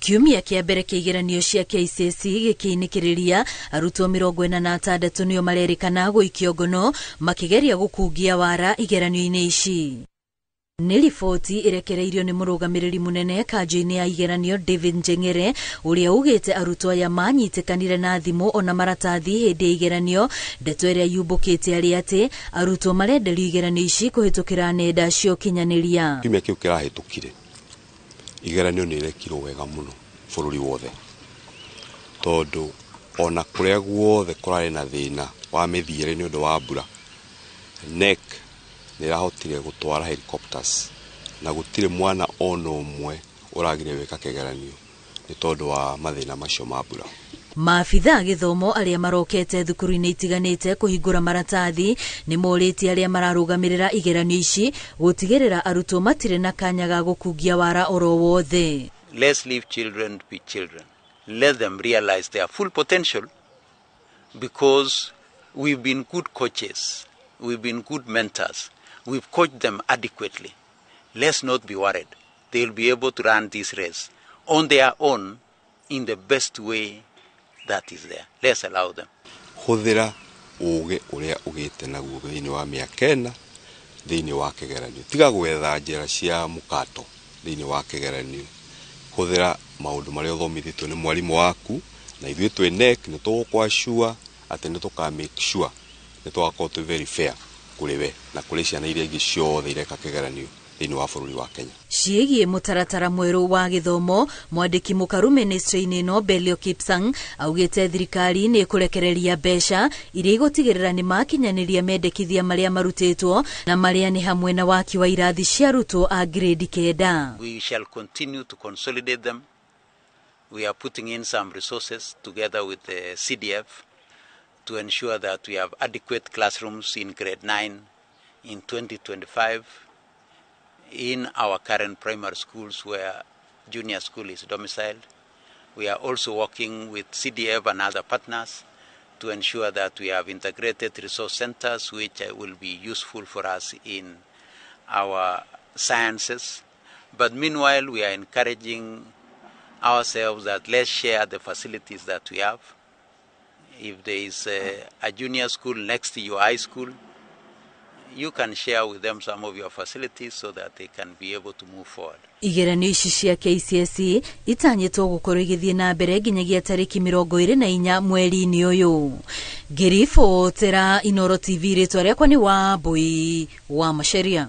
Kiumia kĩa mbere kĩgeranio cia KCSE gĩkĩinĩkĩrĩria arutwo 46 nĩo marerĩkana gũikio ngono makĩgeria gũkungia wara igeranio-inĩ ici. Nĩ riboti irekereirio nĩ mũrũgamĩrĩri mũnene kanjũ-inĩ ya igeranio David Njeng'ere ũrĩa ugĩte arutwo aya manyitĩkanire na thimũ ona maratathi hĩndĩ ya igeranio. Ndeto ĩrĩa yumbũkĩte arĩ atĩ arutwo marenderio igeranio ici kũhĩtũkĩra nenda cia ũkinyanĩria. Kiumia kĩu kĩrahĩtũkire igeranio nĩ irekirwo wega mũno bũrũri wothe, tondũ ona kũrĩa guothe kũrarĩ na thĩna wa mĩthiĩre nĩ ũndũ wa mbura, NEC nĩ ĩrahotire gũtwara helicopters na gũtirĩ mwana ona ũmwe ũragire wĩka kĩgeranio nĩ tondũ wa mathĩna macio ma mbura. Maabitha gĩthomo arĩa marokete thukuru-inĩ itiganĩte kũhingũra maratathi nĩ morĩtie arĩa mararũgamĩrĩra igeranio ici gũtigĩrĩra arutwo matirĩ na kanya ga gũkungia wara oro wothe. Let's leave children to be children. Let them realize their full potential, because we've been good coaches, we've been good mentors, we've coached them adequately. Let's not be worried. They'll be able to run this race on their own in the best way that is there. Let's allow them. Hũthĩra ũũgĩ ũrĩa ũgĩte naguo thĩinĩ wa mĩaka ĩna thĩinĩ wa kĩgeranio. Tiga gwetha njĩra cia mũkato thĩinĩ wa kĩgeranio. Hũthĩra maũndũ marĩa ũthomithĩtwo nĩ mwarimũ waku, na ithuĩ twĩ NEC nĩ tũgũkwashua atĩ nĩ tũka make sure nĩ tũgakorwo twĩ very fair kũrĩ we na kũrĩ ciana iria ingĩ ciothe ireka kĩgeranio thĩinĩ wa bũrũri wa Kenya. Ciĩgiĩ mũtaratara mwerũ wa gĩthomo, mwandĩki mũkaru ministry-inĩ ĩno Belio Kipsang augĩte thirikari nĩ kũrekereria mbeca iria igũtigĩrĩra nĩ makinyanĩria mendekithia marĩa marutĩtwo na marĩa nĩ hamwe na waki wa irathi cia arutwo a grade 9. We shall continue to consolidate them. We are putting in some resources together with the CDF to ensure that we have adequate classrooms in grade 9 in 2025 in our current primary schools where junior school is domiciled. We are also working with CDF and other partners to ensure that we have integrated resource centers which will be useful for us in our sciences. But meanwhile, we are encouraging ourselves that let's share the facilities that we have. If there is a junior school next to your high school, you can share with them some of your facilities so that they can be able to move forward. Igeranio ici cia KCSE itanyĩtwo gũkorwo igĩthiĩ na mbere nginyagia tarĩki 24 mweri-inĩ ũyũ. Ngĩribotera Inooro TV, rĩtwa rĩakwa nĩ Wambui wa Macharia.